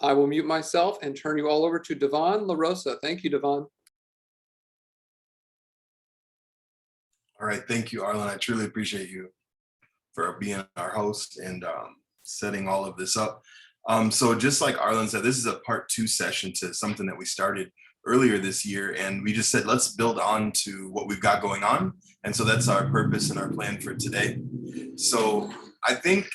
I will mute myself and turn you all over to Devon LaRosa. Thank you, Devon. All right, thank you, Arlen. I truly appreciate you for being our host and setting all of this up. So just like Arlen said, this is a part 2 session to something that we started earlier this year, and we just said, let's build on to what we've got going on. And so that's our purpose and our plan for today. So I think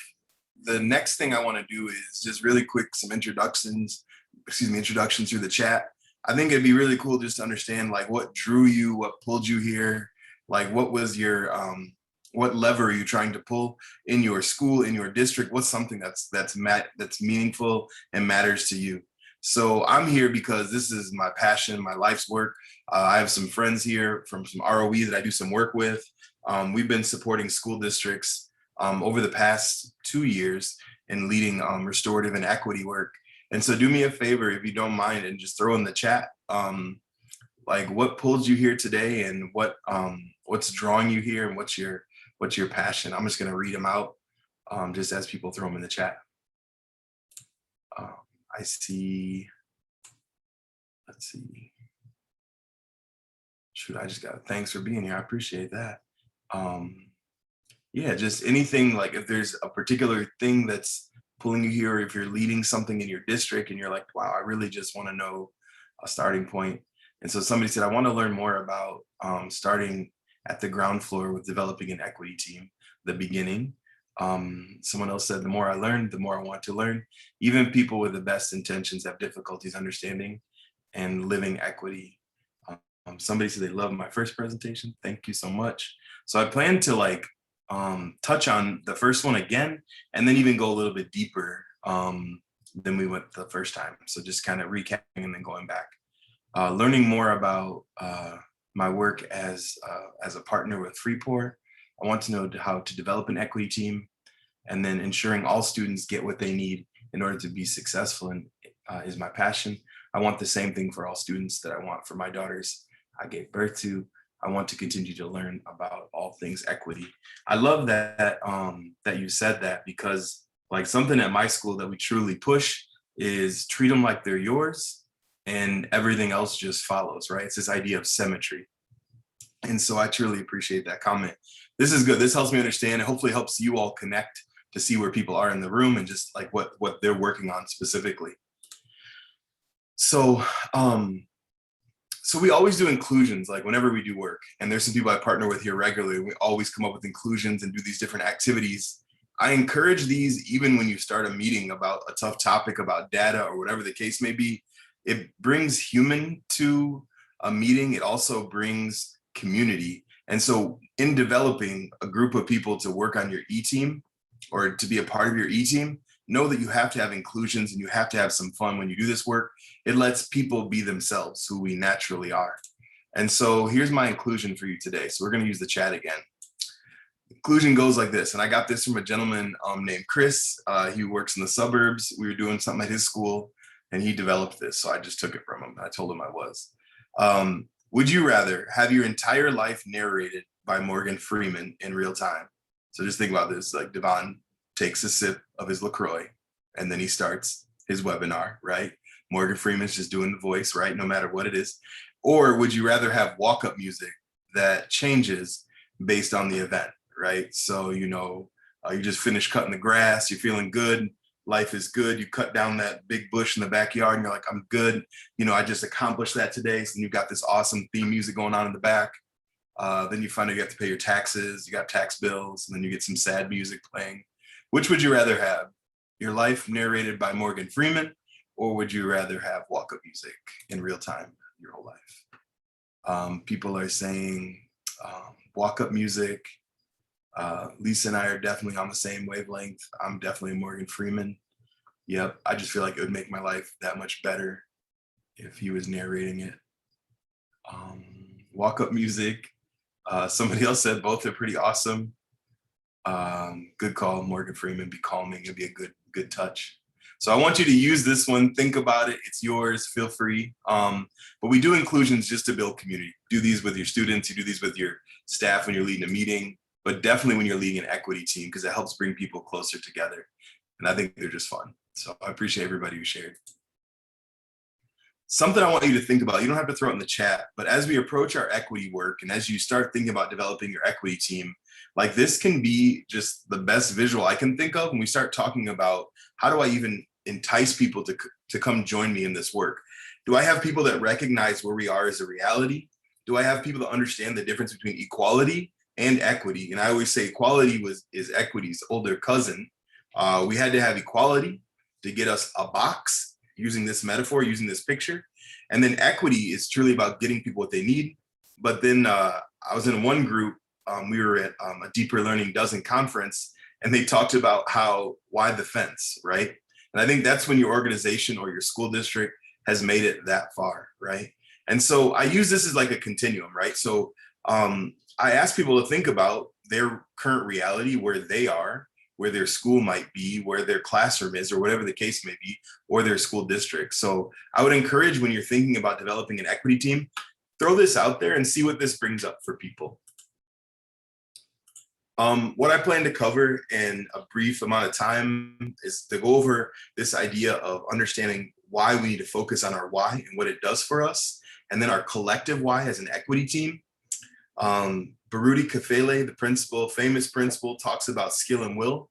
the next thing I want to do is just really quick, some introductions through the chat. I think it'd be really cool just to understand like what drew you, what pulled you here, like what was your, what lever are you trying to pull in your school, in your district? What's something that's meaningful and matters to you? So I'm here because this is my passion, my life's work. I have some friends here from some ROE that I do some work with. We've been supporting school districts over the past 2 years in leading restorative and equity work. And so do me a favor, if you don't mind, and just throw in the chat, like what pulled you here today and what's drawing you here and what's your passion. I'm just gonna read them out just as people throw them in the chat. I see, let's see. Shoot, I just got, thanks for being here. I appreciate that. Yeah, just anything, like if there's a particular thing that's pulling you here, or if you're leading something in your district and you're like, wow, I really just want to know a starting point. And so somebody said, I want to learn more about starting at the ground floor with developing an equity team, the beginning. Someone else said, the more I learn, the more I want to learn. Even people with the best intentions have difficulties understanding and living equity. Somebody said they love my first presentation. Thank you so much. So I plan to like touch on the first one again, and then even go a little bit deeper than we went the first time. So just kind of recapping and then going back. Learning more about my work as a partner with Freeport. I want to know how to develop an equity team, and then ensuring all students get what they need in order to be successful and is my passion. I want the same thing for all students that I want for my daughters I gave birth to. I want to continue to learn about all things equity. I love that that you said that, because like something at my school that we truly push is treat them like they're yours and everything else just follows, right? It's this idea of symmetry. And so I truly appreciate that comment. This is good. This helps me understand, and hopefully helps you all connect to see where people are in the room and just like what they're working on specifically. So, so we always do inclusions, like whenever we do work, and there's some people I partner with here regularly. We always come up with inclusions and do these different activities. I encourage these even when you start a meeting about a tough topic about data or whatever the case may be. It brings human to a meeting. It also brings community. And so in developing a group of people to work on your E-team or to be a part of your E-team, know that you have to have inclusions and you have to have some fun when you do this work. It lets people be themselves, who we naturally are. And so here's my inclusion for you today. So we're going to use the chat again. Inclusion goes like this, and I got this from a gentleman named Chris. He works in the suburbs. We were doing something at his school and he developed this, so I just took it from him. I told him I was. Would you rather have your entire life narrated by Morgan Freeman in real time? So just think about this, like Devon takes a sip of his LaCroix and then he starts his webinar, right? Morgan Freeman's just doing the voice, right? No matter what it is. Or would you rather have walk-up music that changes based on the event, right? So, you know, you just finished cutting the grass, you're feeling good, life is good, you cut down that big bush in the backyard and you're like, I'm good. You know, I just accomplished that today. So you got this awesome theme music going on in the back. Then you find out you have to pay your taxes, you got tax bills, and then you get some sad music playing. Which would you rather have? Your life narrated by Morgan Freeman, or would you rather have walk-up music in real time your whole life? People are saying walk-up music. Lisa and I are definitely on the same wavelength. I'm definitely Morgan Freeman. Yep, I just feel like it would make my life that much better if he was narrating it. Walk-up music. Somebody else said both are pretty awesome. Good call, Morgan Freeman. Be calming. It'd be a good touch. So I want you to use this one. Think about it. It's yours. Feel free. But we do inclusions just to build community. Do these with your students. You do these with your staff when you're leading a meeting, but definitely when you're leading an equity team, because it helps bring people closer together. And I think they're just fun. So I appreciate everybody who shared. something I want you to think about, you don't have to throw it in the chat, but as we approach our equity work and as you start thinking about developing your equity team, like this can be just the best visual I can think of when we start talking about how do I even entice people to come join me in this work? Do I have people that recognize where we are as a reality? Do I have people that understand the difference between equality and equity? And I always say equality is equity's older cousin. We had to have equality to get us a box, using this metaphor, using this picture. And then equity is truly about getting people what they need. But then I was in one group, we were at a Deeper Learning Dozen conference, and they talked about why the fence, right? And I think that's when your organization or your school district has made it that far, right? And so I use this as like a continuum, right? So I ask people to think about their current reality, where they are, where their school might be, where their classroom is, or whatever the case may be, or their school district. So I would encourage, when you're thinking about developing an equity team, throw this out there and see what this brings up for people. What I plan to cover in a brief amount of time is to go over this idea of understanding why we need to focus on our why and what it does for us, and then our collective why as an equity team. Baruti Kafele, the principal, famous principal, talks about skill and will.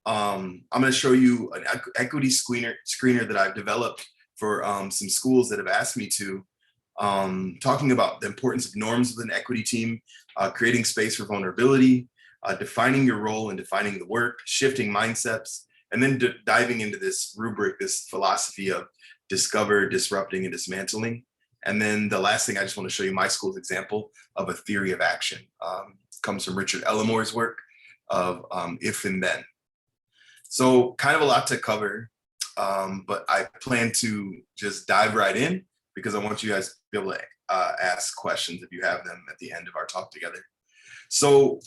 I'm going to show you an equity screener that I've developed for some schools that have asked me to, talking about the importance of norms with an equity team, creating space for vulnerability, defining your role and defining the work, shifting mindsets, and then diving into this rubric, this philosophy of discover, disrupting, and dismantling. And then the last thing, I just want to show you my school's example of a theory of action. Comes from Richard Elamore's work of if and then. So kind of a lot to cover, but I plan to just dive right in because I want you guys to be able to ask questions if you have them at the end of our talk together. So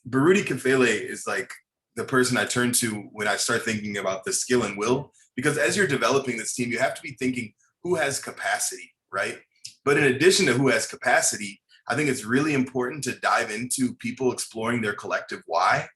Baruti Kafele is like the person I turn to when I start thinking about the skill and will, because as you're developing this team, you have to be thinking who has capacity, right? But in addition to who has capacity, I think it's really important to dive into people exploring their collective why,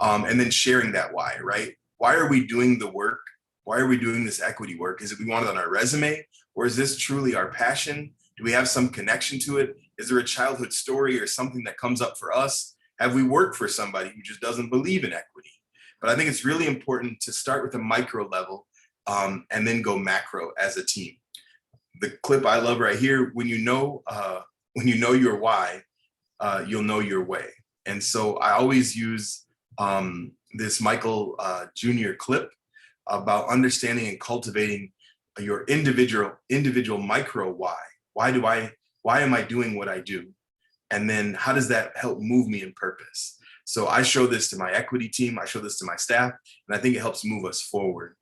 and then sharing that why, right? Why are we doing the work? Why are we doing this equity work? Is it we want it on our resume, or is this truly our passion? Do we have some connection to it? Is there a childhood story or something that comes up for us? Have we worked for somebody who just doesn't believe in equity? But I think it's really important to start with a micro level and then go macro as a team. The clip I love right here, when you know your why, you'll know your way. And so I always use this Michael Jr. clip about understanding and cultivating your individual micro why. Why am I doing what I do? And then how does that help move me in purpose? So I show this to my equity team, I show this to my staff, and I think it helps move us forward.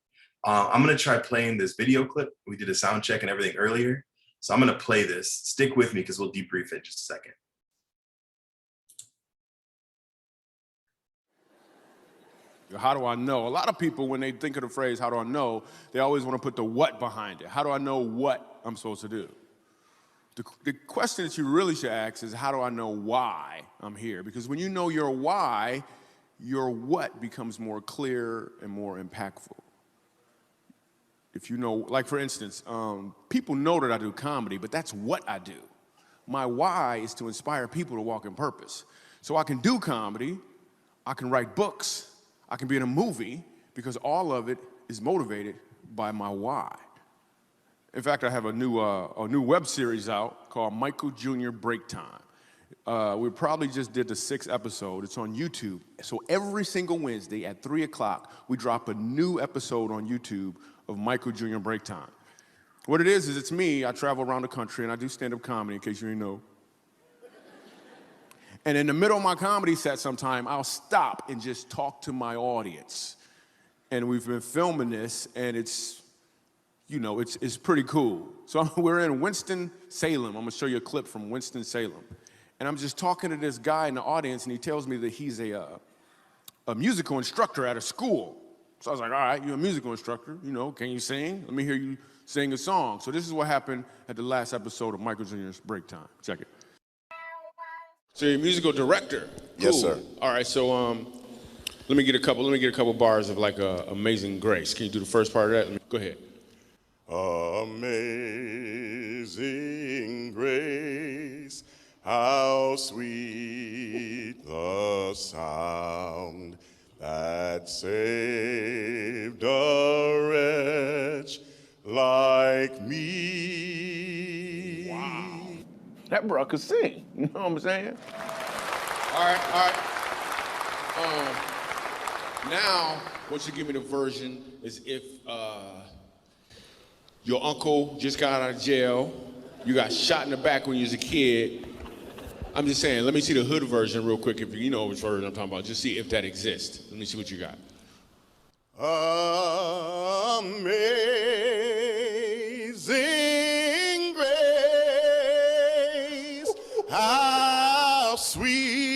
I'm gonna try playing this video clip. We did a sound check and everything earlier. So I'm gonna play this. Stick with me because we'll debrief it in just a second. How do I know? A lot of people, when they think of the phrase, how do I know, they always want to put the what behind it. How do I know what I'm supposed to do? The question that you really should ask is, how do I know why I'm here? Because when you know your why, your what becomes more clear and more impactful. If you know, like for instance, people know that I do comedy, but that's what I do. My why is to inspire people to walk in purpose. So I can do comedy, I can write books, I can be in a movie, because all of it is motivated by my why. In fact, I have a new web series out called Michael Jr. Break Time. We probably just did the 6th episode. It's on YouTube. So every single Wednesday at 3 o'clock, we drop a new episode on YouTube of Michael Jr. Break Time. What it is it's me. I travel around the country and I do stand-up comedy, in case you didn't know. And in the middle of my comedy set sometime, I'll stop and just talk to my audience. And we've been filming this, and it's pretty cool. So we're in Winston-Salem. I'm gonna show you a clip from Winston-Salem. And I'm just talking to this guy in the audience, and he tells me that he's a musical instructor at a school. So I was like, all right, you're a musical instructor, can you sing? Let me hear you sing a song. So this is what happened at the last episode of Michael Jr.'s Break Time. Check it. So you're a musical director. Cool. Yes, sir. All right, so let me get a couple bars of like Amazing Grace. Can you do the first part of that? Go ahead. Amazing grace, how sweet the sound that saved a wretch like me. Wow. That bro could sing, you know what I'm saying? All right, all right. Now, what you give me the version is if your uncle just got out of jail, you got shot in the back when you was a kid. I'm just saying, let me see the hood version real quick, if you know which version I'm talking about. Just see if that exists. Let me see what you got. Amazing grace, how sweet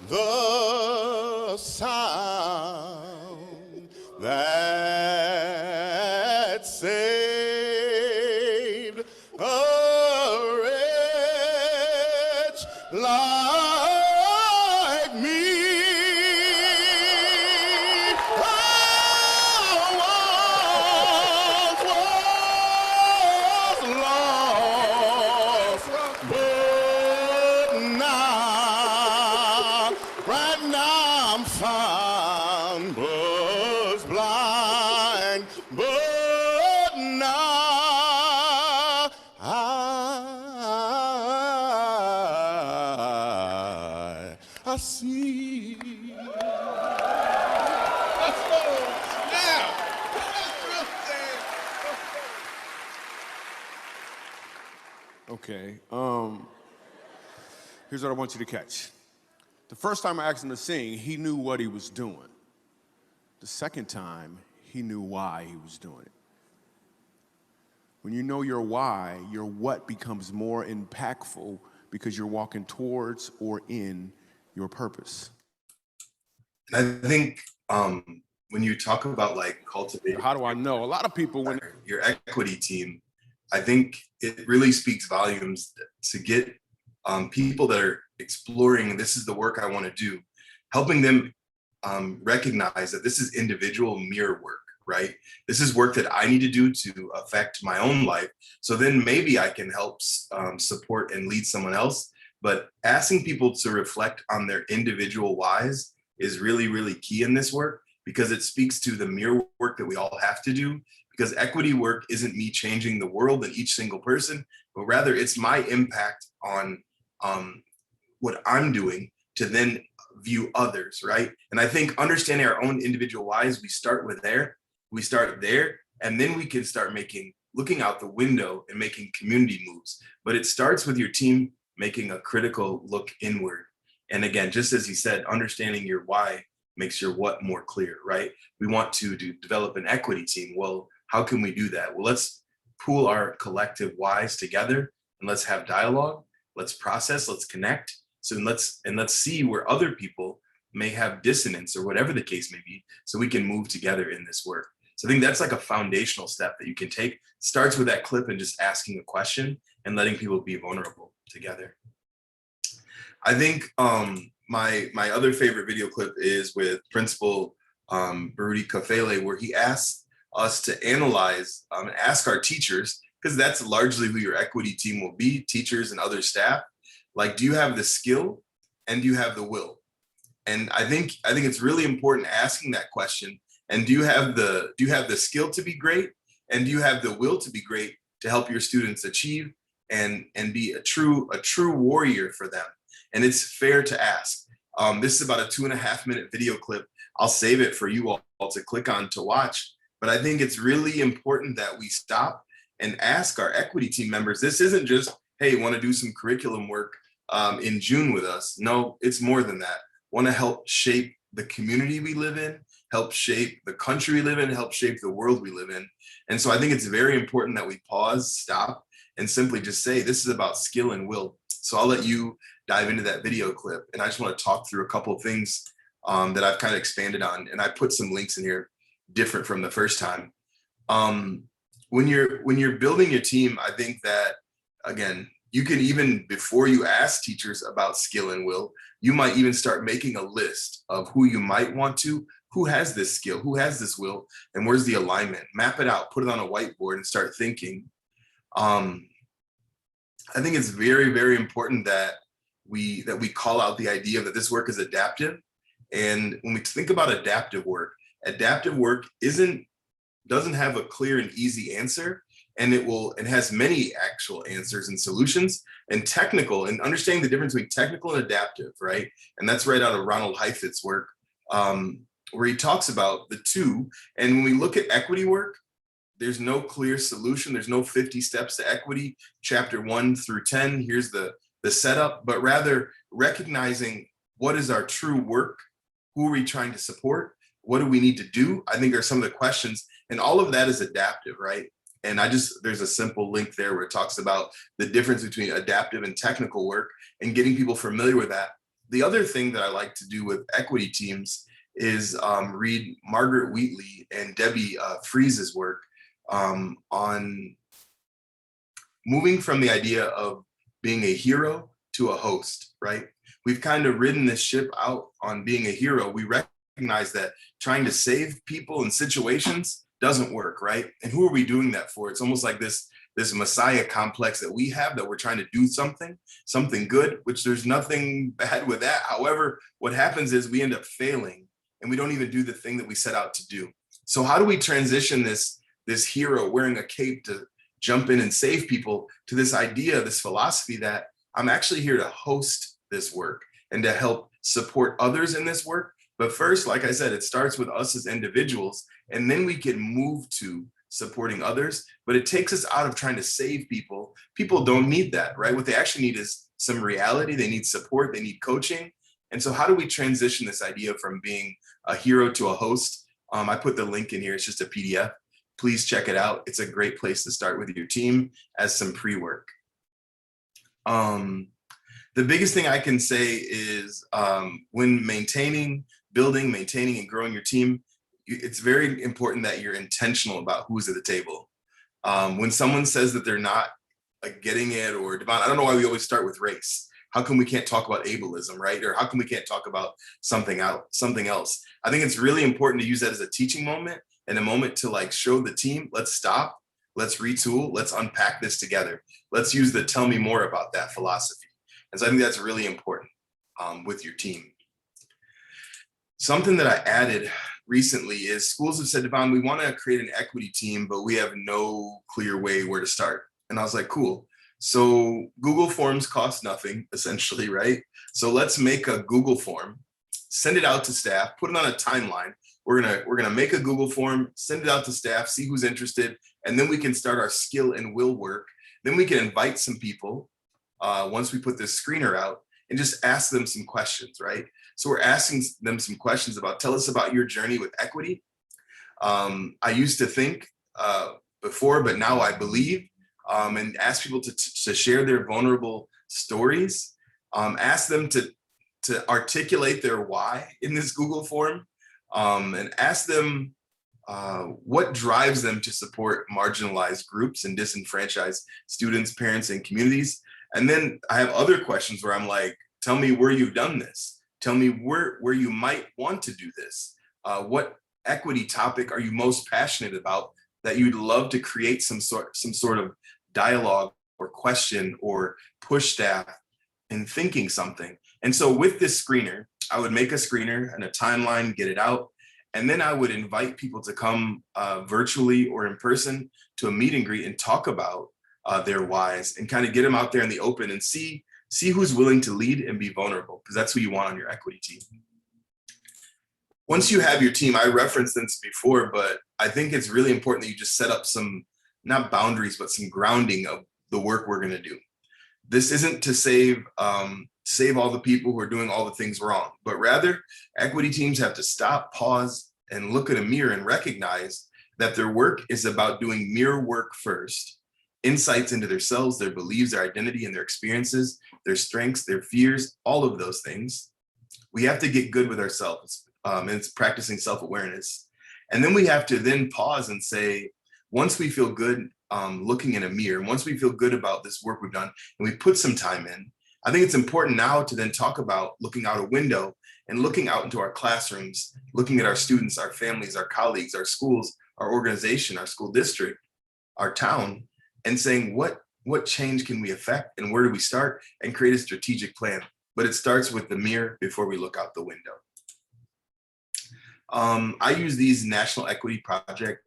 the sound that saved a wretch like me. Right now I'm found, was blind, but now I see. Okay, here's what I want you to catch. The first time I asked him to sing, he knew what he was doing. The second time, he knew why he was doing it. When you know your why, your what becomes more impactful because you're walking towards or in your purpose. And I think when you talk about like cultivating, How do I know? A lot of people, when your equity team, I think it really speaks volumes to get people that are exploring, this is the work I want to do, helping them recognize that this is individual mirror work, right? This is work that I need to do to affect my own life. So then maybe I can help support and lead someone else. But asking people to reflect on their individual whys is really, really key in this work, because it speaks to the mirror work that we all have to do. Because equity work isn't me changing the world and each single person, but rather it's my impact on what I'm doing to then view others, right? And I think understanding our own individual whys, we start there, and then we can start looking out the window and making community moves. But it starts with your team making a critical look inward. And again, just as he said, understanding your why makes your what more clear, right? We want to develop an equity team. Well, how can we do that? Well, let's pool our collective whys together and let's have dialogue. Let's process, let's connect. So let's see where other people may have dissonance or whatever the case may be, so we can move together in this work. So I think that's like a foundational step that you can take. Starts with that clip and just asking a question and letting people be vulnerable together. I think my other favorite video clip is with Principal Baruti Kafele, where he asks us to analyze and ask our teachers, because that's largely who your equity team will be, teachers and other staff. Like, do you have the skill and do you have the will? And I think it's really important asking that question. And do you have the skill to be great? And do you have the will to be great to help your students achieve and be a true warrior for them? And it's fair to ask. This is about a 2.5 minute video clip. I'll save it for you all to click on to watch. But I think it's really important that we stop and ask our equity team members. This isn't just, hey, want to do some curriculum work in June with us. No, it's more than that. Want to help shape the community we live in, help shape the country we live in, help shape the world we live in. And so I think it's very important that we pause, stop, and simply just say, this is about skill and will. So I'll let you dive into that video clip. And I just want to talk through a couple of things that I've kind of expanded on. And I put some links in here different from the first time. When you're building your team, I think that, again, you can even, before you ask teachers about skill and will, you might even start making a list of who you might want to who has this skill, who has this will, and where's the alignment? Map it out, put it on a whiteboard and start thinking. I think it's very, very important that we call out the idea that this work is adaptive. And when we think about adaptive work doesn't have a clear and easy answer, and it has many actual answers and solutions, and technical, and understanding the difference between technical and adaptive, right? And that's right out of Ronald Heifetz's work, where he talks about the two. And when we look at equity work, there's no clear solution. There's no 50 steps to equity, chapter 1 through 10. Here's the setup, but rather recognizing what is our true work, who are we trying to support, what do we need to do, I think are some of the questions. And all of that is adaptive, right? And there's a simple link there where it talks about the difference between adaptive and technical work and getting people familiar with that. The other thing that I like to do with equity teams is read Margaret Wheatley and Debbie Freese's work on moving from the idea of being a hero to a host, right? We've kind of ridden this ship out on being a hero. We recognize that trying to save people in situations doesn't work, right? And who are we doing that for? It's almost like this Messiah complex that we have, that we're trying to do something good, which there's nothing bad with that. However, what happens is we end up failing and we don't even do the thing that we set out to do. So how do we transition this hero wearing a cape to jump in and save people to this idea, this philosophy that I'm actually here to host this work and to help support others in this work? But first, like I said, it starts with us as individuals, and then we can move to supporting others. But it takes us out of trying to save people. People don't need that, right? What they actually need is some reality. They need support. They need coaching. And so how do we transition this idea from being a hero to a host? I put the link in here. It's just a PDF. Please check it out. It's a great place to start with your team as some pre-work. The biggest thing I can say is when building, maintaining, and growing your team, it's very important that you're intentional about who's at the table. When someone says that they're not getting it, or Devon, I don't know why we always start with race. How come we can't talk about ableism, right? Or how come we can't talk about something else? I think it's really important to use that as a teaching moment and a moment to show the team, let's stop, let's retool, let's unpack this together. Let's use the tell me more about that philosophy. And so I think that's really important with your team. Something that I added recently is schools have said, Devon, we want to create an equity team, but we have no clear way where to start. And I was like, cool. So Google Forms cost nothing, essentially, right? So let's make a Google form, send it out to staff, put it on a timeline. We're gonna make a Google form, send it out to staff, see who's interested, and then we can start our skill and will work. Then we can invite some people once we put this screener out and just ask them some questions, right? So we're asking them some questions about, tell us about your journey with equity. I used to think before, but now I believe, and ask people to share their vulnerable stories. Ask them to articulate their why in this Google form, and ask them what drives them to support marginalized groups and disenfranchised students, parents, and communities. And then I have other questions where I'm like, tell me where you've done this. Tell me where you might want to do this. What equity topic are you most passionate about that you'd love to create some sort of dialogue or question or push staff in thinking something. And so with this screener, I would make a screener and a timeline, get it out. And then I would invite people to come virtually or in person to a meet and greet and talk about their whys and kind of get them out there in the open and see who's willing to lead and be vulnerable, because that's who you want on your equity team. Once you have your team, I referenced this before, but I think it's really important that you just set up some, not boundaries, but some grounding of the work we're going to do. This isn't to save all the people who are doing all the things wrong, but rather equity teams have to stop, pause, and look at a mirror and recognize that their work is about doing mirror work first. Insights into themselves, their beliefs, their identity, and their experiences, their strengths, their fears, all of those things. We have to get good with ourselves, and it's practicing self-awareness. And then we have to then pause and say, once we feel good looking in a mirror, once we feel good about this work we've done, and we put some time in, I think it's important now to then talk about looking out a window and looking out into our classrooms, looking at our students, our families, our colleagues, our schools, our organization, our school district, our town, and saying what change can we affect and where do we start, and create a strategic plan. But it starts with the mirror before we look out the window. I use these National Equity Project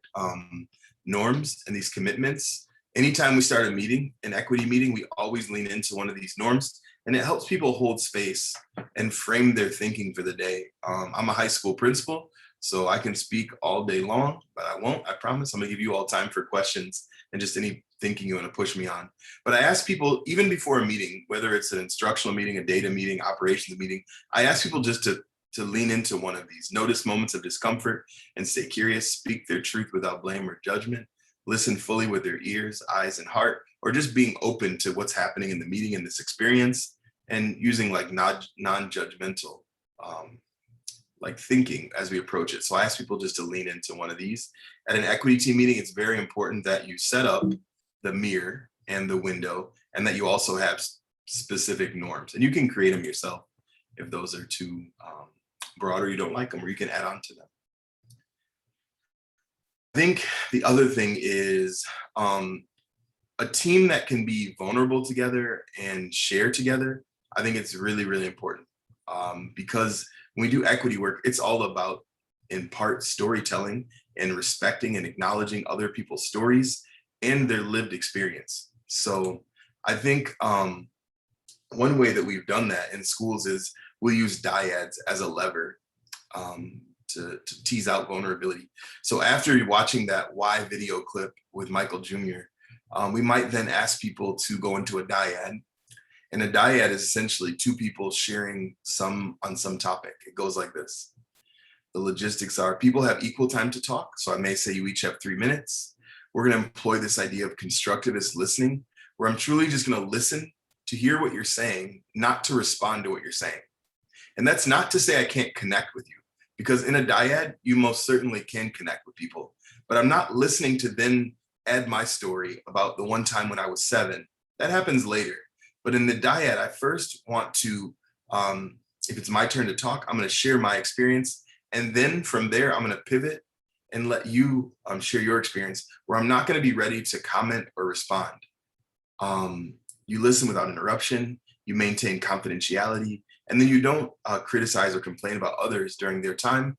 norms and these commitments. Anytime we start a meeting, an equity meeting, we always lean into one of these norms, and it helps people hold space and frame their thinking for the day. I'm a high school principal, so I can speak all day long, but I won't, I promise. I'm gonna give you all time for questions and just any thinking you wanna push me on. But I ask people, even before a meeting, whether it's an instructional meeting, a data meeting, operations meeting, I ask people just to lean into one of these, notice moments of discomfort and stay curious, speak their truth without blame or judgment, listen fully with their ears, eyes, and heart, or just being open to what's happening in the meeting in this experience, and using like non-judgmental like thinking as we approach it. So I ask people just to lean into one of these. At an equity team meeting, it's very important that you set up the mirror and the window, and that you also have specific norms, and you can create them yourself if those are too broad or you don't like them, or you can add on to them. I think the other thing is a team that can be vulnerable together and share together. I think it's really, really important because when we do equity work, it's all about, in part, storytelling and respecting and acknowledging other people's stories and their lived experience. So I think one way that we've done that in schools is we'll use dyads as a lever to tease out vulnerability. So after watching that Why video clip with Michael Jr., we might then ask people to go into a dyad. And a dyad is essentially two people sharing on some topic. It goes like this. The logistics are people have equal time to talk. So I may say you each have 3 minutes. We're going to employ this idea of constructivist listening, where I'm truly just going to listen to hear what you're saying, not to respond to what you're saying. And that's not to say I can't connect with you, because in a dyad, you most certainly can connect with people. But I'm not listening to then add my story about the one time when I was 7. That happens later. But in the dyad, I first want to, if it's my turn to talk, I'm going to share my experience. And then from there, I'm going to pivot and let you share your experience, where I'm not going to be ready to comment or respond. You listen without interruption, you maintain confidentiality, and then you don't criticize or complain about others during their time.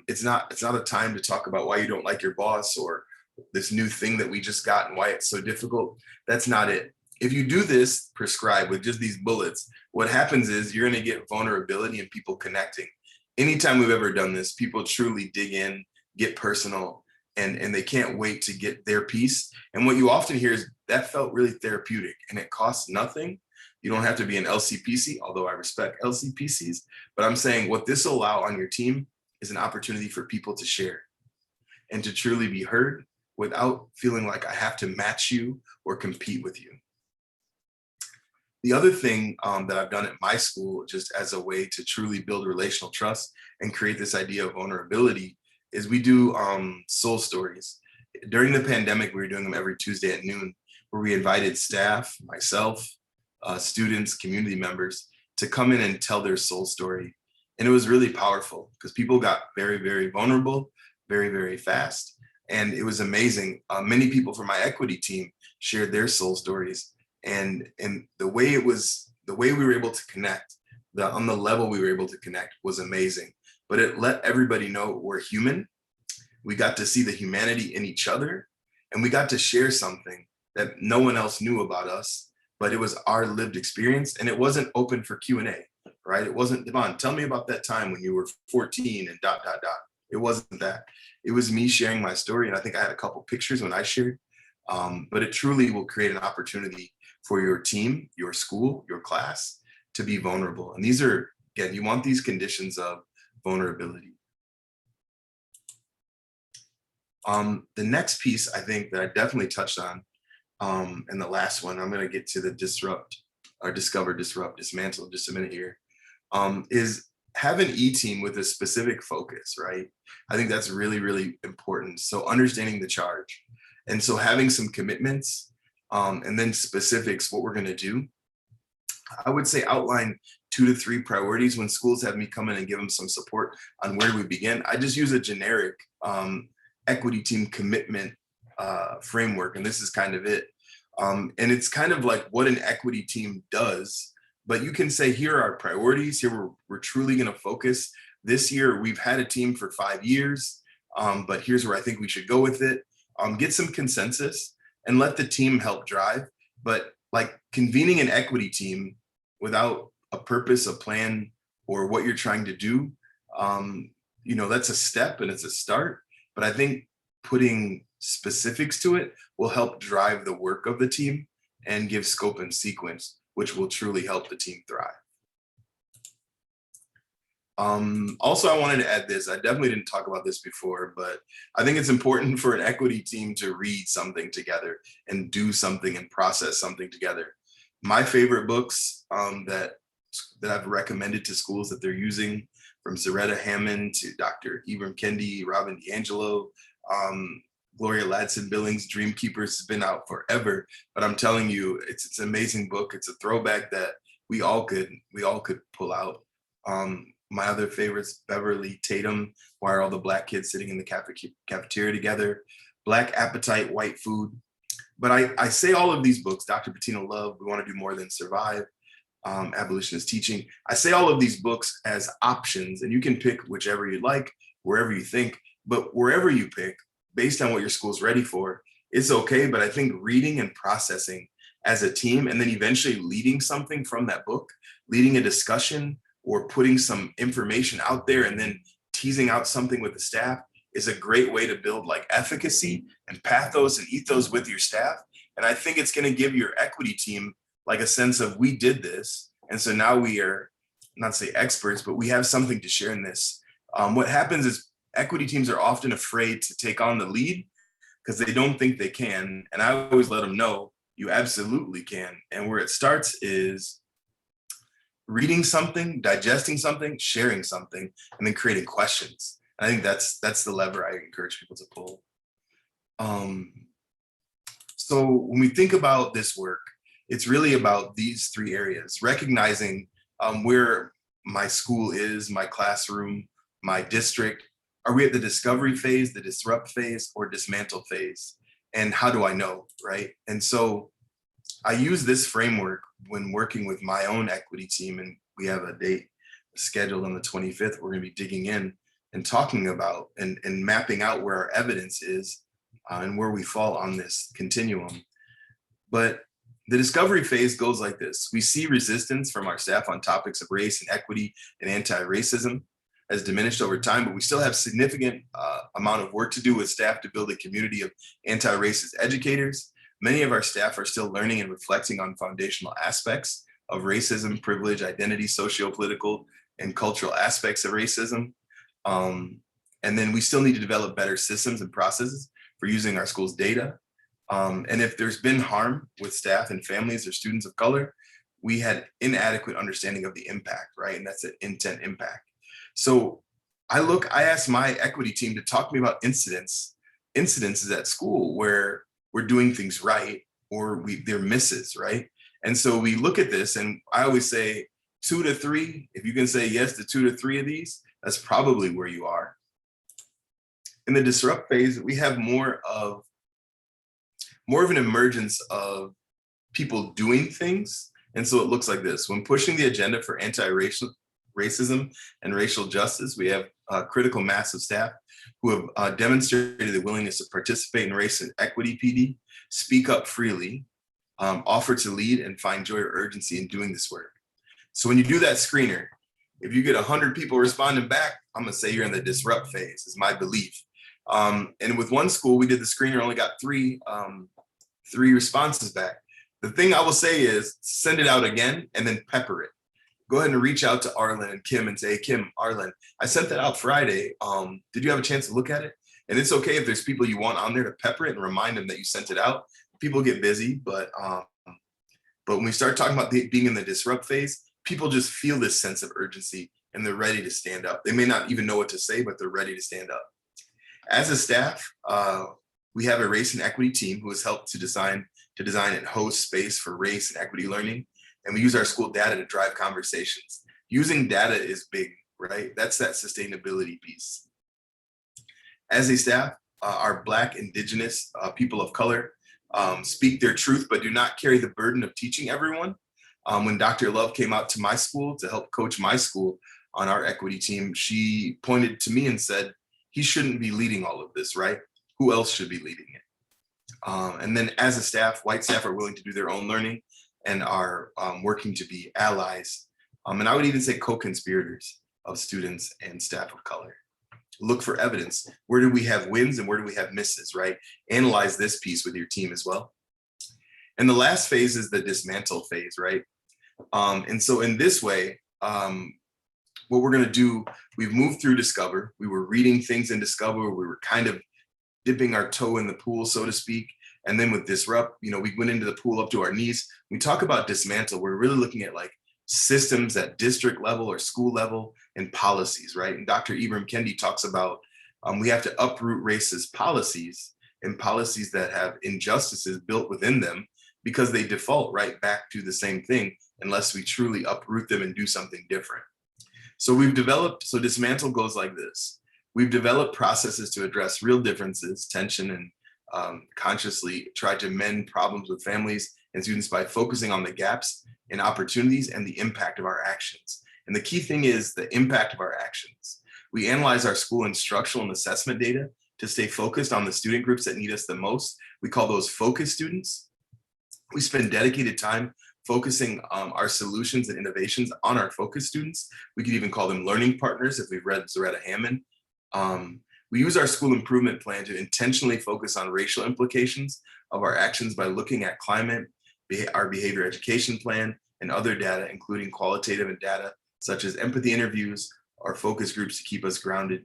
It's not a time to talk about why you don't like your boss or this new thing that we just got and why it's so difficult. That's not it. If you do this prescribed with just these bullets, what happens is you're going to get vulnerability and people connecting. Anytime we've ever done this, people truly dig in, get personal, and they can't wait to get their piece. And what you often hear is that felt really therapeutic and it costs nothing. You don't have to be an LCPC, although I respect LCPCs, but I'm saying what this will allow on your team is an opportunity for people to share and to truly be heard without feeling like I have to match you or compete with you. The other thing that I've done at my school, just as a way to truly build relational trust and create this idea of vulnerability, is we do soul stories. During the pandemic, we were doing them every Tuesday at noon, where we invited staff, myself, students, community members to come in and tell their soul story. And it was really powerful because people got very, very vulnerable, very, very fast. And it was amazing. Many people from my equity team shared their soul stories. And the way we were able to connect, on the level we were able to connect was amazing. But it let everybody know we're human. We got to see the humanity in each other, and we got to share something that no one else knew about us, but it was our lived experience, and it wasn't open for Q&A, right? It wasn't, Devon, tell me about that time when you were 14 and ... It wasn't that. It was me sharing my story, and I think I had a couple pictures when I shared, but it truly will create an opportunity for your team, your school, your class to be vulnerable. And these are, again, you want these conditions of vulnerability. The next piece I think that I definitely touched on, and the last one, I'm gonna get to the discover, disrupt, dismantle in just a minute here, is have an E-team with a specific focus, right? I think that's really, really important. So understanding the charge. And so having some commitments and then specifics, what we're gonna do. I would say outline 2 to 3 priorities. When schools have me come in and give them some support on where we begin, I just use a generic equity team commitment framework, and this is kind of it. And it's kind of like what an equity team does, but you can say, here are our priorities. Here we're truly going to focus. This year, we've had a team for 5 years, but here's where I think we should go with it. Get some consensus and let the team help drive. But like convening an equity team without a purpose, a plan, or what you're trying to do, that's a step and it's a start. But I think putting specifics to it will help drive the work of the team and give scope and sequence, which will truly help the team thrive. Also, I wanted to add this. I definitely didn't talk about this before, but I think it's important for an equity team to read something together and do something and process something together. My favorite books that I've recommended to schools that they're using, from Zaretta Hammond to Dr. Ibram Kendi, Robin DiAngelo, Gloria Ladson-Billings, Dreamkeepers, has been out forever. But I'm telling you, it's an amazing book. It's a throwback that we all could pull out. My other favorites, Beverly Tatum, Why Are All the Black Kids Sitting in the Cafeteria Together, Black Appetite, White Food. But I say all of these books, Dr. Bettina Love, We Want to Do More Than Survive, Abolitionist Teaching. I say all of these books as options, and you can pick whichever you like, wherever you think, but wherever you pick, based on what your school's ready for, it's okay. But I think reading and processing as a team, and then eventually leading something from that book, leading a discussion, or putting some information out there and then teasing out something with the staff, is a great way to build like efficacy and pathos and ethos with your staff. And I think it's going to give your equity team like a sense of, we did this. And so now we are, not say experts, but we have something to share in this. What happens is equity teams are often afraid to take on the lead because they don't think they can. And I always let them know, you absolutely can. And where it starts is reading something, digesting something, sharing something, and then creating questions. And I think that's the lever I encourage people to pull. So when we think about this work, it's really about these 3 areas: recognizing where my school is, my classroom, my district. Are we at the discovery phase, the disrupt phase, or dismantle phase? And how do I know, right? And so I use this framework when working with my own equity team, and we have a date scheduled on the 25th. We're going to be digging in and talking about and mapping out where our evidence is and where we fall on this continuum. But the discovery phase goes like this. We see resistance from our staff on topics of race and equity and anti-racism has diminished over time, but we still have significant amount of work to do with staff to build a community of anti-racist educators. Many of our staff are still learning and reflecting on foundational aspects of racism, privilege, identity, socio-political, and cultural aspects of racism. And then we still need to develop better systems and processes for using our school's data. And if there's been harm with staff and families or students of color, we had inadequate understanding of the impact, right? And that's an intent impact. So I asked my equity team to talk to me about incidences at school where we're doing things right or they're misses, right? And so we look at this, and I always say 2 to 3. If you can say yes to 2 to 3 of these, that's probably where you are. In the disrupt phase, we have more of an emergence of people doing things. And so it looks like this. When pushing the agenda for racism and racial justice, we have a critical mass of staff who have demonstrated the willingness to participate in race and equity PD, speak up freely, offer to lead, and find joy or urgency in doing this work. So when you do that screener, if you get 100 people responding back, I'm gonna say you're in the disrupt phase, is my belief. And with one school, we did the screener, only got 3 responses back. The thing I will say is send it out again and then pepper it. Go ahead and reach out to Arlen and Kim and say, hey, Kim, Arlen, I sent that out Friday. Did you have a chance to look at it? And it's okay if there's people you want on there to pepper it and remind them that you sent it out. People get busy, but when we start talking about being in the disrupt phase, people just feel this sense of urgency and they're ready to stand up. They may not even know what to say, but they're ready to stand up. As a staff, we have a race and equity team who has helped to design and host space for race and equity learning. and we use our school data to drive conversations. Using data is big, right? That's that sustainability piece. As a staff, our Black, Indigenous, people of color speak their truth, but do not carry the burden of teaching everyone. When Dr. Love came out to my school to help coach my school on our equity team, she pointed to me and said, he shouldn't be leading all of this, right? Who else should be leading it? And then as a staff, white staff are willing to do their own learning and are working to be allies. And I would even say co-conspirators of students and staff of color. Look for evidence. Where do we have wins and where do we have misses, right? Analyze this piece with your team as well. And the last phase is the dismantle phase, right? And so in this way, what we're gonna do, we've moved through Discover. We were reading things in Discover. We were kind of dipping our toe in the pool, so to speak. And then with Disrupt, we went into the pool up to our knees. We talk about Dismantle. We're really looking at like systems at district level or school level and policies, right? And Dr. Ibram Kendi talks about we have to uproot racist policies and policies that have injustices built within them because they default right back to the same thing unless we truly uproot them and do something different. So Dismantle goes like this. We've developed processes to address real differences, tension, and consciously try to mend problems with families and students by focusing on the gaps and opportunities and the impact of our actions. And the key thing is the impact of our actions. We analyze our school instructional and assessment data to stay focused on the student groups that need us the most. We call those focus students. We spend dedicated time focusing our solutions and innovations on our focus students. We could even call them learning partners if we've read Zaretta Hammond. We use our school improvement plan to intentionally focus on racial implications of our actions by looking at climate, our behavior education plan, and other data, including qualitative and data such as empathy interviews or focus groups to keep us grounded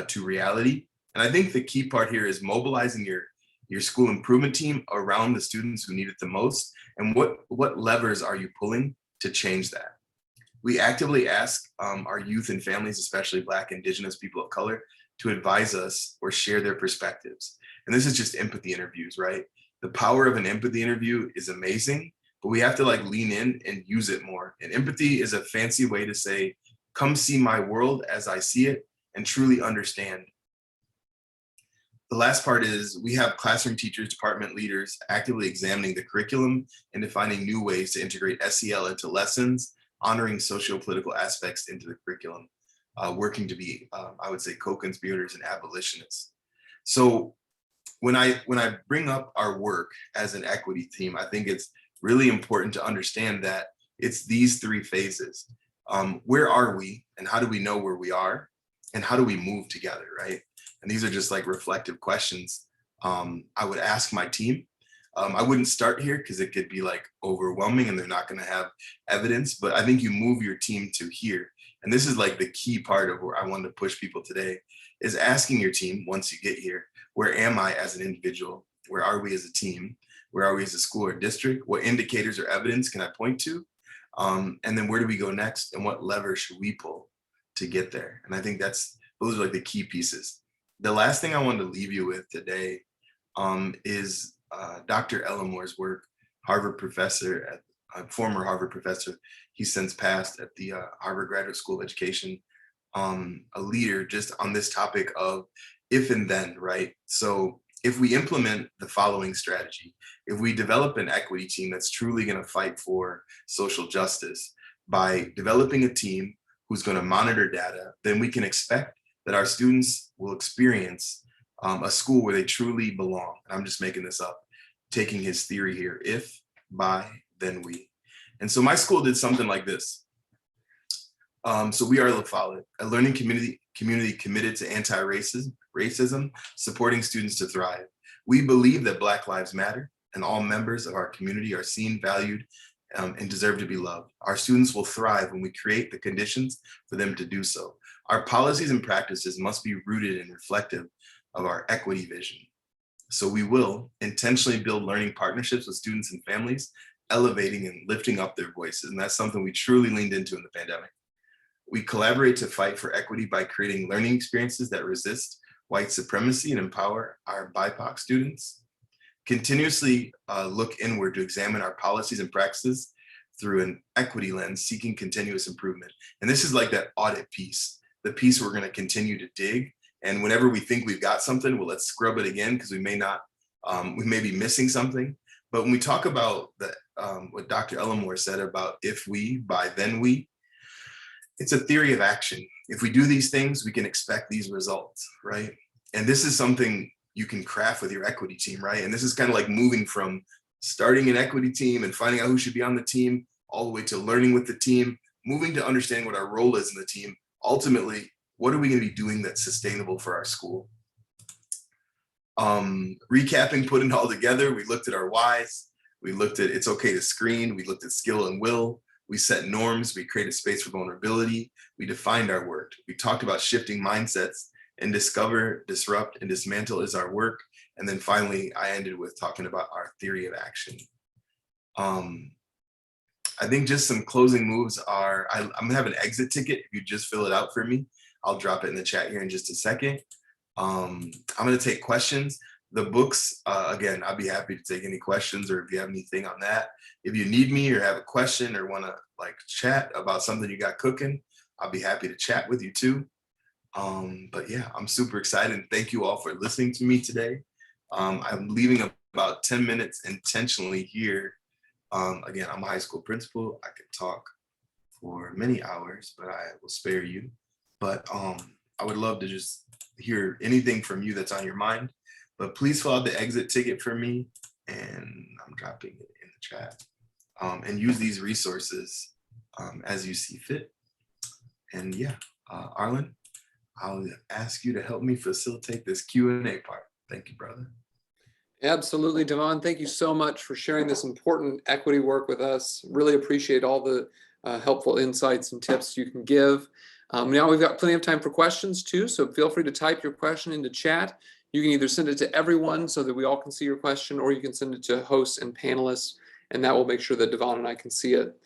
to reality. And I think the key part here is mobilizing your school improvement team around the students who need it the most. And what levers are you pulling to change that? We actively ask our youth and families, especially Black, Indigenous, people of color, to advise us or share their perspectives. And this is just empathy interviews, right? The power of an empathy interview is amazing, but we have to like lean in and use it more. And empathy is a fancy way to say, come see my world as I see it and truly understand. The last part is we have classroom teachers, department leaders actively examining the curriculum and defining new ways to integrate SEL into lessons, honoring socio-political aspects into the curriculum, working to be, I would say, co-conspirators and abolitionists. So when I bring up our work as an equity team, I think it's really important to understand that it's these three phases. Where are we and how do we know where we are and how do we move together, right? And these are just like reflective questions I would ask my team. I wouldn't start here because it could be like overwhelming and they're not going to have evidence, but I think you move your team to here. And this is like the key part of where I wanted to push people today is asking your team once you get here, where am I as an individual? Where are we as a team? Where are we as a school or district? What indicators or evidence can I point to? And then where do we go next? And what levers should we pull to get there? And I think those are like the key pieces. The last thing I wanted to leave you with today is Dr. Ellimore's work, Harvard professor, former Harvard professor. He's since passed at the Harvard Graduate School of Education, a leader just on this topic of if and then, right? So if we implement the following strategy, if we develop an equity team that's truly going to fight for social justice by developing a team who's going to monitor data, then we can expect that our students will experience a school where they truly belong. And I'm just making this up, taking his theory here, if, by, then we. And so my school did something like this. So we are La Follette, a learning community committed to anti-racism, supporting students to thrive. We believe that Black lives matter and all members of our community are seen, valued, and deserve to be loved. Our students will thrive when we create the conditions for them to do so. Our policies and practices must be rooted and reflective of our equity vision. So we will intentionally build learning partnerships with students and families, elevating and lifting up their voices. And that's something we truly leaned into in the pandemic. We collaborate to fight for equity by creating learning experiences that resist white supremacy and empower our BIPOC students. Continuously look inward to examine our policies and practices through an equity lens, seeking continuous improvement. And this is like that audit piece, the piece we're going to continue to dig. And whenever we think we've got something, well, let's scrub it again, because we may be missing something. But when we talk about what Dr. Ellamore said about if we, by then we, it's a theory of action. If we do these things, we can expect these results, right? And this is something you can craft with your equity team, right? And this is kind of like moving from starting an equity team and finding out who should be on the team, all the way to learning with the team, moving to understand what our role is in the team. Ultimately, what are we going to be doing that's sustainable for our school? Recapping, putting it all together, we looked at our whys, we looked at it's okay to screen, we looked at skill and will, we set norms, we created space for vulnerability, we defined our work, we talked about shifting mindsets, and discover, disrupt, and dismantle is our work. And then finally, I ended with talking about our theory of action. I think just some closing moves are, I'm gonna have an exit ticket. If you just fill it out for me, I'll drop it in the chat here in just a second. I'm gonna take questions. The books, again, I'd be happy to take any questions, or if you have anything on that. If you need me or have a question or wanna like chat about something you got cooking, I'll be happy to chat with you too. But yeah, I'm super excited. Thank you all for listening to me today. I'm leaving about 10 minutes intentionally here. Again, I'm a high school principal. I could talk for many hours, but I will spare you. But I would love to just hear anything from you that's on your mind. But please fill out the exit ticket for me, and I'm dropping it in the chat. And use these resources as you see fit. And yeah, Arlen, I'll ask you to help me facilitate this Q&A part. Thank you, brother. Absolutely, Devon. Thank you so much for sharing this important equity work with us. Really appreciate all the helpful insights and tips you can give. Now we've got plenty of time for questions too, so feel free to type your question into chat. You can either send it to everyone so that we all can see your question, or you can send it to hosts and panelists, and that will make sure that Devon and I can see it.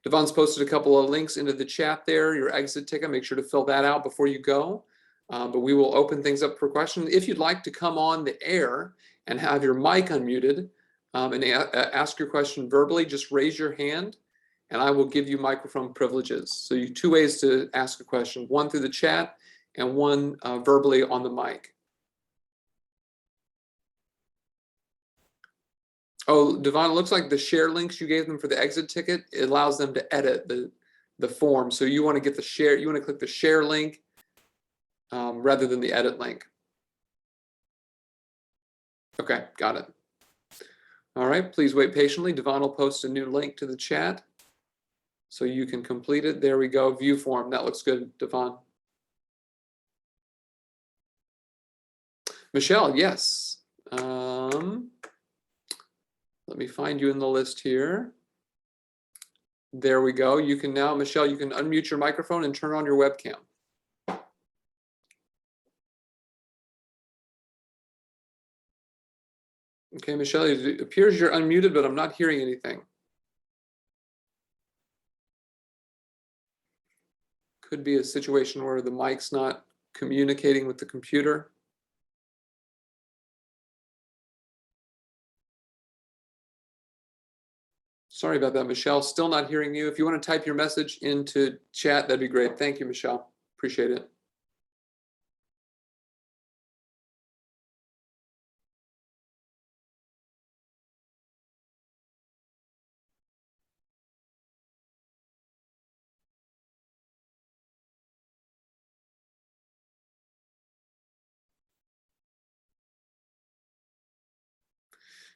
Devon's posted a couple of links into the chat there, your exit ticket. Make sure to fill that out before you go. But we will open things up for questions. If you'd like to come on the air and have your mic unmuted and ask your question verbally, just raise your hand and I will give you microphone privileges. So you two ways to ask a question, one through the chat and one verbally on the mic. Oh, Devon, it looks like the share links you gave them for the exit ticket, it allows them to edit the form. So you want to get the share, you want to click the share link rather than the edit link. Okay, got it. All right, please wait patiently. Devon will post a new link to the chat so you can complete it. There we go, view form. That looks good, Devon. Michelle, yes. Let me find you in the list here. There we go. You can now, Michelle, you can unmute your microphone and turn on your webcam. Okay, Michelle, it appears you're unmuted, but I'm not hearing anything. Could be a situation where the mic's not communicating with the computer. Sorry about that, Michelle. Still not hearing you. If you want to type your message into chat, that'd be great. Thank you, Michelle. Appreciate it.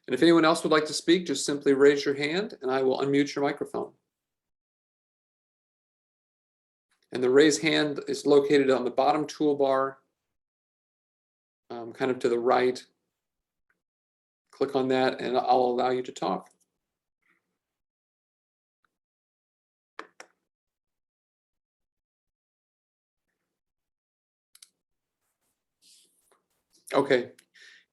And if anyone else would like to speak, just simply raise your hand and I will unmute your microphone. And the raise hand is located on the bottom toolbar, kind of to the right. Click on that and I'll allow you to talk. Okay.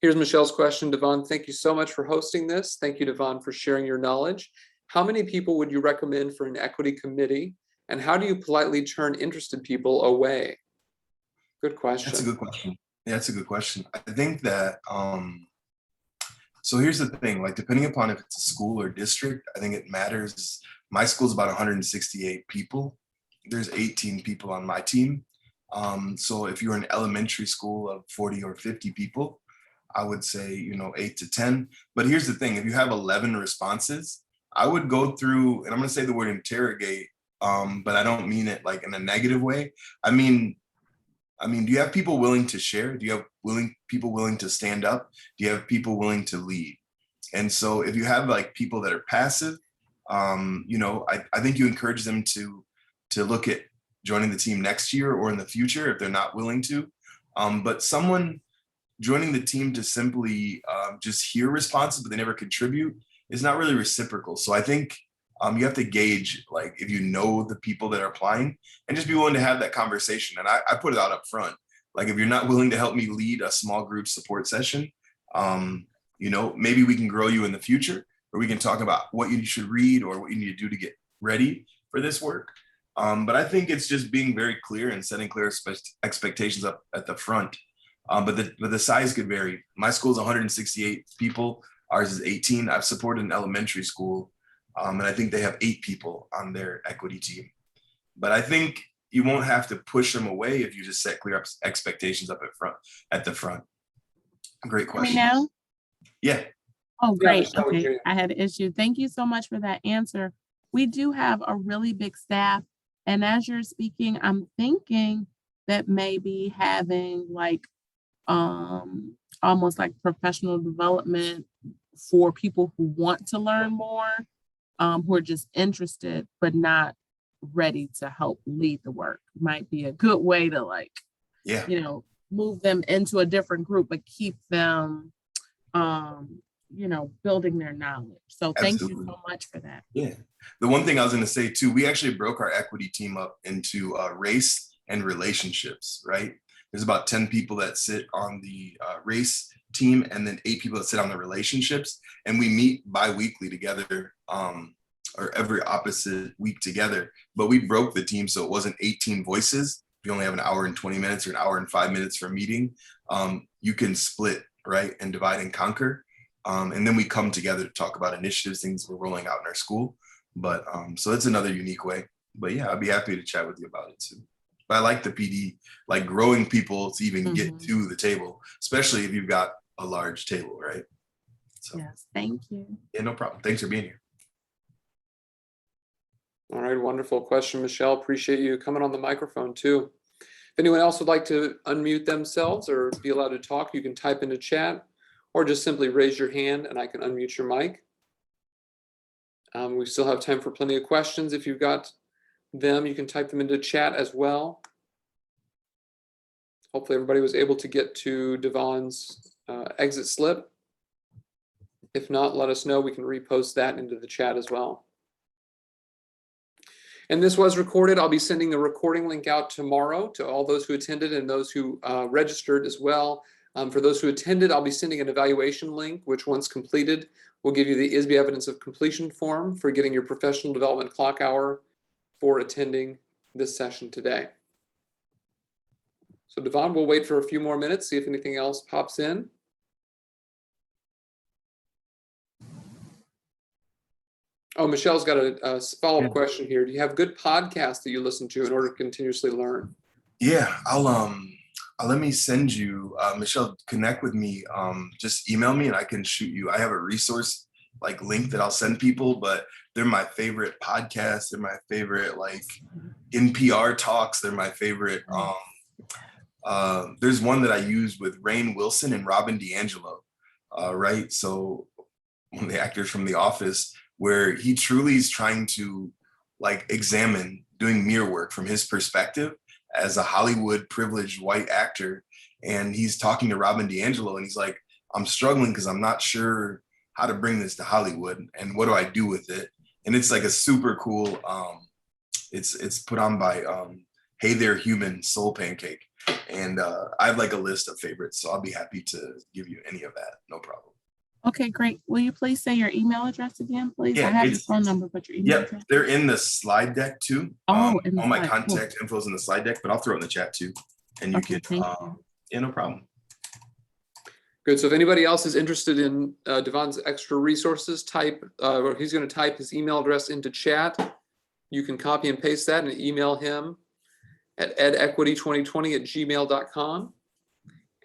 Here's Michelle's question, Devon. Thank you so much for hosting this. Thank you, Devon, for sharing your knowledge. How many people would you recommend for an equity committee? And how do you politely turn interested people away? Good question. That's a good question. Yeah, that's a good question. I think that So here's the thing, like depending upon if it's a school or district, I think it matters. My school's about 168 people. There's 18 people on my team. So if you're an elementary school of 40 or 50 people, I would say, 8 to 10. But here's the thing, if you have 11 responses, I would go through, and I'm gonna say the word interrogate, but I don't mean it like in a negative way. I mean, do you have people willing to share? Do you have people willing to stand up? Do you have people willing to lead? And so if you have like people that are passive, I think you encourage them to look at joining the team next year or in the future if they're not willing to. But someone joining the team to simply just hear responses, but they never contribute is not really reciprocal. So I think you have to gauge, like, if you know the people that are applying and just be willing to have that conversation. And I put it out up front. Like, if you're not willing to help me lead a small group support session, maybe we can grow you in the future, or we can talk about what you should read or what you need to do to get ready for this work. But I think it's just being very clear and setting clear expectations up at the front. But the size could vary. My school is 168 people. Ours is 18. I've supported an elementary school, and I think they have 8 people on their equity team. But I think you won't have to push them away if you just set clear expectations up at the front. Great question. Now? Yeah. Oh, great. Yeah, Okay, I had an issue. Thank you so much for that answer. We do have a really big staff, and as you're speaking, I'm thinking that maybe having like almost like professional development for people who want to learn more, who are just interested but not ready to help lead the work, might be a good way to move them into a different group but keep them building their knowledge. So thank you so much for that. Yeah. The one thing I was going to say too, we actually broke our equity team up into race and relationships, right? There's about 10 people that sit on the race team and then 8 people that sit on the relationships. And we meet bi-weekly together, or every opposite week together. But we broke the team so it wasn't 18 voices. If you only have an hour and 20 minutes or an hour and 5 minutes for a meeting, you can split, right? And divide and conquer. And then we come together to talk about initiatives, things we're rolling out in our school. But so it's another unique way. But yeah, I'd be happy to chat with you about it too. But I like the PD, like growing people to even get to the table, especially if you've got a large table, right? So, yes, thank you. Yeah, no problem. Thanks for being here. All right, wonderful question, Michelle. Appreciate you coming on the microphone too. If anyone else would like to unmute themselves or be allowed to talk, you can type into chat or just simply raise your hand and I can unmute your mic. We still have time for plenty of questions. If you've got them, you can type them into chat as well. Hopefully everybody was able to get to Devon's exit slip. If not, let us know. We can repost that into the chat as well. And this was recorded. I'll be sending the recording link out tomorrow to all those who attended and those who registered as well. For those who attended, I'll be sending an evaluation link, which once completed, will give you the ISBE evidence of completion form for getting your professional development clock hour for attending this session today. So Devon, we'll wait for a few more minutes, see if anything else pops in. Oh, Michelle's got a follow-up question here. Do you have good podcasts that you listen to in order to continuously learn? Yeah, I'll let me send you, Michelle, connect with me. Just email me and I can shoot you. I have a resource like link that I'll send people, but they're my favorite podcasts. They're my favorite like NPR talks. They're my favorite. There's one that I used with Rainn Wilson and Robin DiAngelo, right? So one of the actors from The Office, where he truly is trying to like examine doing mirror work from his perspective as a Hollywood privileged white actor. And he's talking to Robin DiAngelo and he's like, I'm struggling because I'm not sure how to bring this to Hollywood and what do I do with it? And it's like a super cool, it's put on by Hey There Human Soul Pancake. And I have like a list of favorites, so I'll be happy to give you any of that, no problem. Okay, great. Will you please say your email address again, please? Yeah, I have your phone number, but your email address. They're in the slide deck too. Oh, all my contact info is in the slide deck, but I'll throw it in the chat too. And you can, yeah, no problem. Good. So if anybody else is interested in Devon's extra resources, or he's going to type his email address into chat. You can copy and paste that and email him at edequity2020@gmail.com.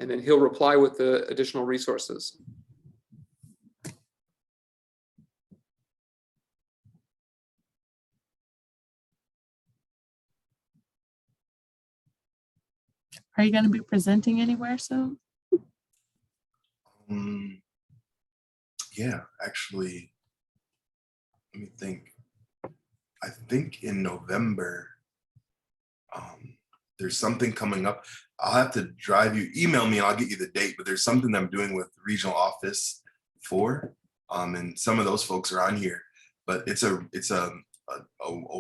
And then he'll reply with the additional resources. Are you going to be presenting anywhere soon? Yeah, actually, let me think. I think in November, there's something coming up. I'll have to email me and I'll get you the date, but there's something that I'm doing with regional office 4. And some of those folks are on here, but it's a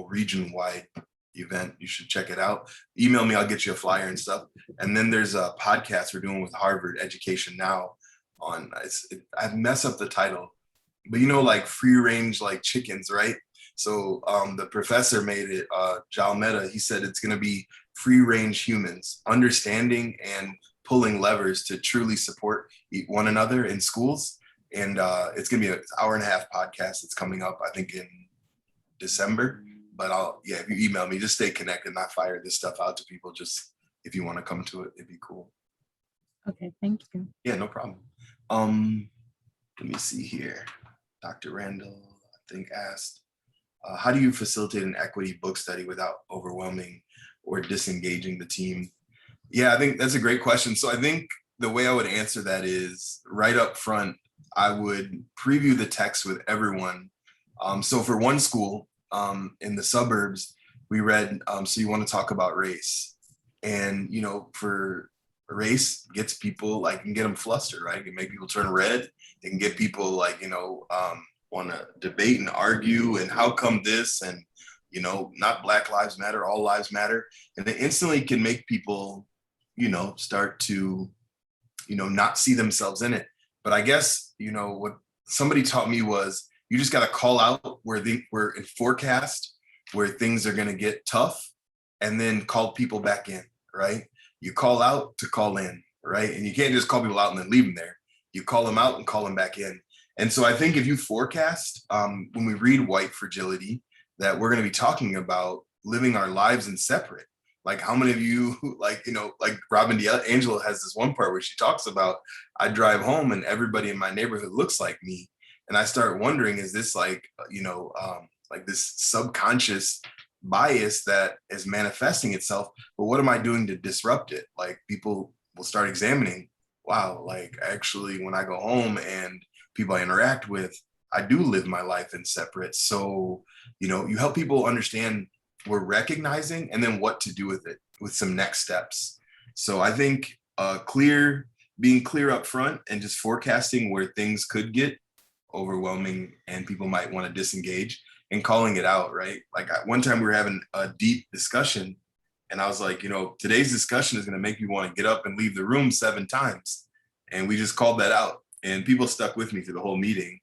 region-wide event. You should check it out. Email me, I'll get you a flyer and stuff. And then there's a podcast we're doing with Harvard Education Now on, I mess up the title, but like free range, like chickens, right? So the professor made it, Jalmeda, he said it's going to be free range humans, understanding and pulling levers to truly support one another in schools. And it's going to be an hour-and-a-half podcast that's coming up, I think in December. But if you email me, just stay connected and I fire this stuff out to people. Just if you want to come to it, it'd be cool. Okay, thank you. Yeah, no problem. Let me see here. Dr. Randall, I think, asked, how do you facilitate an equity book study without overwhelming or disengaging the team? Yeah, I think that's a great question. So I think the way I would answer that is right up front, I would preview the text with everyone. So for one school in the suburbs, we read, so you want to talk about race. And, for race gets people can get them flustered, right? It can make people turn red. It can get people want to debate and argue and how come this and, not Black Lives Matter, all lives matter. And it instantly can make people, start to, not see themselves in it. But I guess, what somebody taught me was you just got to call out where we're in forecast, where things are going to get tough, and then call people back in, right? You call out to call in, right? And you can't just call people out and then leave them there. You call them out and call them back in. And so I think if you forecast, when we read White Fragility, that we're going to be talking about living our lives in separate. Like how many of you, like Robin DiAngelo has this one part where she talks about, I drive home and everybody in my neighborhood looks like me. And I start wondering, is this like this subconscious bias that is manifesting itself, but what am I doing to disrupt it? Like people will start examining, wow, like actually when I go home and people I interact with, I do live my life in separate. So, you help people understand we're recognizing and then what to do with it with some next steps. So I think being clear up front and just forecasting where things could get overwhelming and people might want to disengage and calling it out, right? Like one time we were having a deep discussion and I was like, today's discussion is going to make you want to get up and leave the room 7 times. And we just called that out and people stuck with me through the whole meeting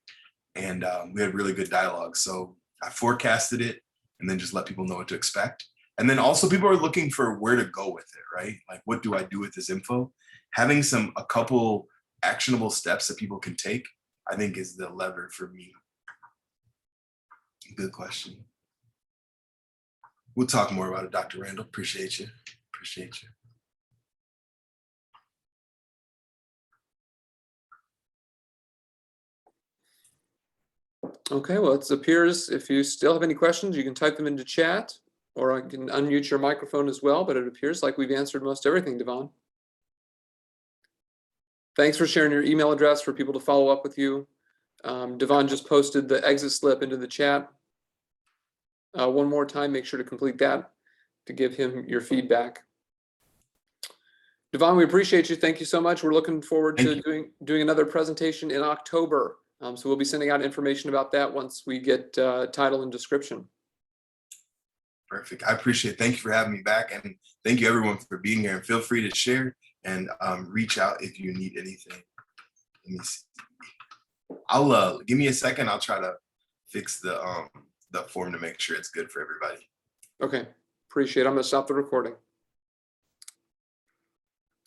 and we had really good dialogue. So I forecasted it and then just let people know what to expect. And then also people are looking for where to go with it, right? Like, what do I do with this info? Having a couple actionable steps that people can take, I think is the lever for me. Good question. We'll talk more about it, Dr. Randall. Appreciate you. Appreciate you. Okay, well, it appears if you still have any questions, you can type them into chat or I can unmute your microphone as well, but it appears like we've answered most everything, Devon. Thanks for sharing your email address for people to follow up with you. Devon just posted the exit slip into the chat. One more time, make sure to complete that to give him your feedback. Devon, we appreciate you. Thank you so much. We're looking forward to doing another presentation in October. So we'll be sending out information about that once we get title and description. Perfect. I appreciate it. Thank you for having me back. And thank you everyone for being here. And feel free to share and reach out if you need anything. Let me see. I'll give me a second. I'll try to fix the form to make sure it's good for everybody. Okay. Appreciate it. I'm going to stop the recording.